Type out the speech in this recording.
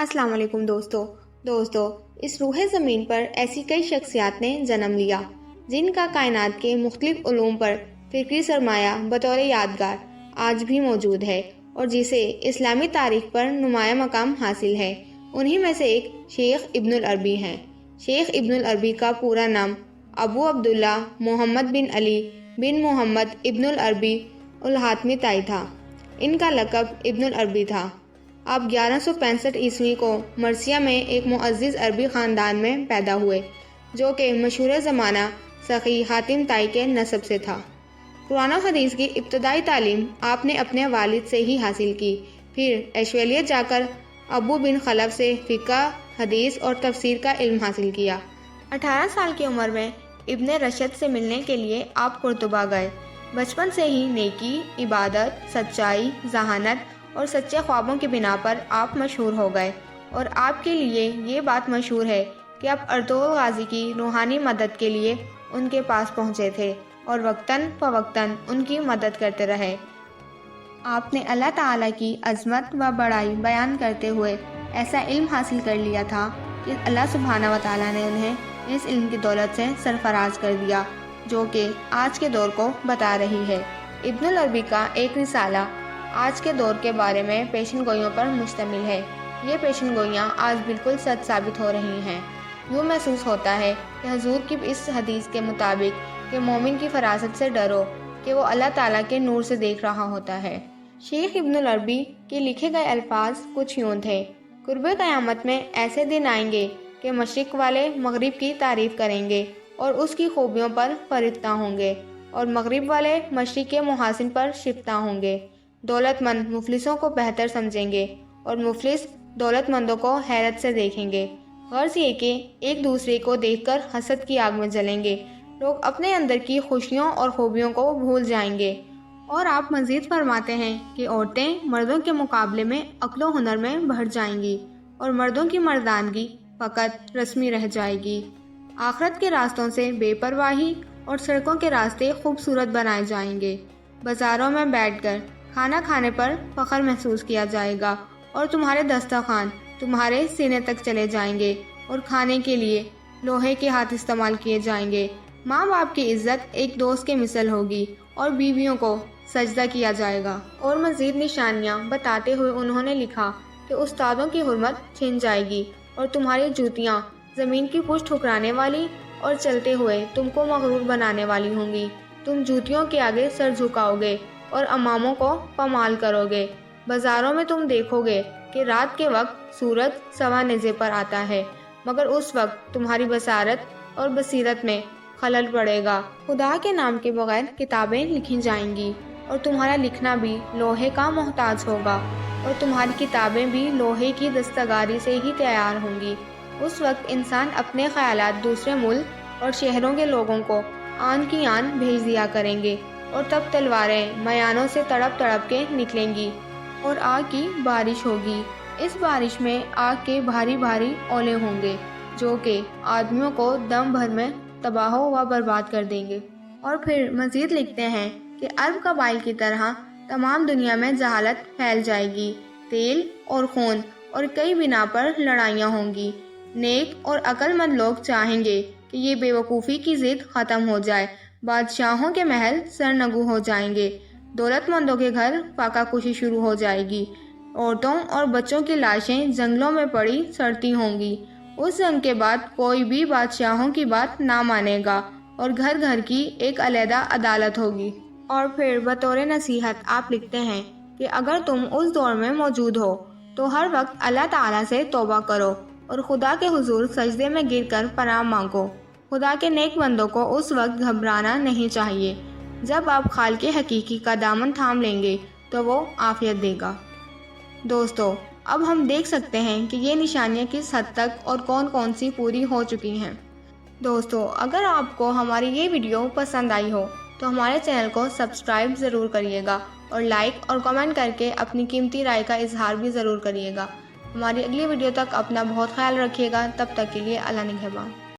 अस्सलाम वालेकुम दोस्तों इस रूह ज़मीन पर ऐसी कई शख्सियात ने जन्म लिया जिनका कायनात के मुख्तलिफ उलूम पर फ़िक्री सरमाया बतौर यादगार आज भी मौजूद है और जिसे इस्लामी तारीख पर नुमाया मकाम हासिल है। उन्हीं में से एक शेख इब्नुल अरबी हैं। शेख इब्नुल अरबी का पूरा नाम अबू अब्दुल्ला मोहम्मद बिन अली बिन मोहम्मद इब्नुल अरबी उल हातमी ताई था। इनका लक़ब इब्नुल अरबी था। आप 1165 ईस्वी को मर्सिया में एक मुअज़्ज़िज़ अरबी ख़ानदान में पैदा हुए जो कि मशहूर ज़माना सखी हातिम ताई के नस्ब से था। कुरान और हदीस की इब्तदाई तालीम आपने अपने वालिद से ही हासिल की। फिर एशवेलियत जाकर अबू बिन खलफ से फ़िक़्ह, हदीस और तफसीर का इल्म हासिल किया। 18 साल की उम्र में इब्ने रशद से मिलने के लिए आप कुर्तुबा गए। बचपन से ही नेकी, इबादत, सच्चाई, जहानत और सच्चे ख्वाबों की बिना पर आप मशहूर हो गए और आपके लिए ये बात मशहूर है कि आप अर्तुग़रुल गाज़ी की रूहानी मदद के लिए उनके पास पहुँचे थे और वक्तन फ़वक्तन उनकी मदद करते रहे। आपने अल्लाह ताला की अज़मत व बड़ाई बयान करते हुए ऐसा इल्म हासिल कर लिया था कि अल्लाह सुब्हाना व तआला ने उन्हें इस इल्म की दौलत से सरफराज कर दिया जो कि आज के दौर को बता रही है। इब्नुल अरबी का एक रिसाला आज के दौर के बारे में पेशन गोइयों पर मुश्तमिल है। ये पेशन गोइयाँ आज बिल्कुल सच साबित हो रही हैं। यूँ महसूस होता है कि हुज़ूर की इस हदीस के मुताबिक कि मोमिन की फरासत से डरो कि वो अल्लाह ताला के नूर से देख रहा होता है। शेख इब्नुल अरबी के लिखे गए अल्फाज कुछ यूँ थे। कुर्बे क़यामत में ऐसे दिन आएंगे कि मशरिक़ वाले मग़रिब की तारीफ़ करेंगे और उसकी खूबियों पर फरिश्ता होंगे और मग़रिब वाले मशरिक़ के मुहासिन पर शिफ्ता होंगे। दौलतमंद मुफलिसों को बेहतर समझेंगे और मुफलिस दौलतमंदों को हैरत से देखेंगे। गर्ज ये कि एक दूसरे को देखकर हसद की आग में जलेंगे। लोग अपने अंदर की खुशियों और खूबियों को भूल जाएंगे। और आप मज़ीद फरमाते हैं कि औरतें मर्दों के मुकाबले में अक्ल व हुनर में बढ़ जाएंगी और मर्दों की मर्दानगी फ़कत रस्मी रह जाएगी। आखिरत के रास्तों से बेपरवाही और सड़कों के रास्ते खूबसूरत बनाए जाएंगे। बाज़ारों में बैठकर खाना खाने पर फ़ख्र महसूस किया जाएगा और तुम्हारे दस्तरखान तुम्हारे सीने तक चले जाएंगे और खाने के लिए लोहे के हाथ इस्तेमाल किए जाएंगे। माँ बाप की इज्जत एक दोस्त के मिसल होगी और बीवियों को सजदा किया जाएगा। और मज़ीद निशानियाँ बताते हुए उन्होंने लिखा कि उस्तादों की हुर्मत छिन जाएगी और तुम्हारी जूतियाँ ज़मीन की पुष्ट ठुकराने वाली और चलते हुए तुमको मगरूर बनाने वाली होंगी। तुम जूतियों के आगे सर झुकाओगे और अमामों को पमाल करोगे। बाज़ारों में तुम देखोगे कि रात के वक्त सूरज सवा नेज़े पर आता है मगर उस वक्त तुम्हारी बसारत और बसीरत में खलल पड़ेगा। खुदा के नाम के बगैर किताबें लिखी जाएंगी और तुम्हारा लिखना भी लोहे का मोहताज होगा और तुम्हारी किताबें भी लोहे की दस्तकारी से ही तैयार होंगी। उस वक्त इंसान अपने ख़यालात दूसरे मुल्क और शहरों के लोगों को आन की आन भेज दिया करेंगे और तब तलवारें मयानों से तड़प तड़प के निकलेंगी और आग की बारिश होगी। इस बारिश में आग के भारी भारी ओले होंगे जो कि आदमियों को दम भर में तबाह व बर्बाद कर देंगे। और फिर मज़ीद लिखते हैं कि अरब कबाइल की तरह तमाम दुनिया में जहालत फैल जाएगी। तेल और खून और कई बिना पर लड़ाइयाँ होंगी। नेक और अक्लमंद लोग चाहेंगे कि ये बेवकूफ़ी की ज़िद ख़त्म हो जाए। बादशाहों के महल सरनगू हो जाएंगे। दौलतमंदों के घर फाका कुशी शुरू हो जाएगी। औरतों और बच्चों की लाशें जंगलों में पड़ी सड़ती होंगी। उस जंग के बाद कोई भी बादशाहों की बात ना मानेगा और घर घर की एक अलहदा अदालत होगी। और फिर बतौर नसीहत आप लिखते हैं कि अगर तुम उस दौर में मौजूद हो तो हर वक्त अल्लाह ताला से तौबा करो और खुदा के हुजूर सजदे में गिरकर पनाह मांगो। खुदा के नेक बंदों को उस वक्त घबराना नहीं चाहिए। जब आप खालिक़ हकीकी का दामन थाम लेंगे तो वो आफियत देगा। दोस्तों, अब हम देख सकते हैं कि ये निशानियाँ किस हद तक और कौन कौन सी पूरी हो चुकी हैं। दोस्तों, अगर आपको हमारी ये वीडियो पसंद आई हो तो हमारे चैनल को सब्सक्राइब ज़रूर करिएगा और लाइक और कमेंट करके अपनी कीमती राय का इजहार भी ज़रूर करिएगा। हमारी अगली वीडियो तक अपना बहुत ख्याल रखिएगा। तब तक के लिए अल्लाह निगहबान।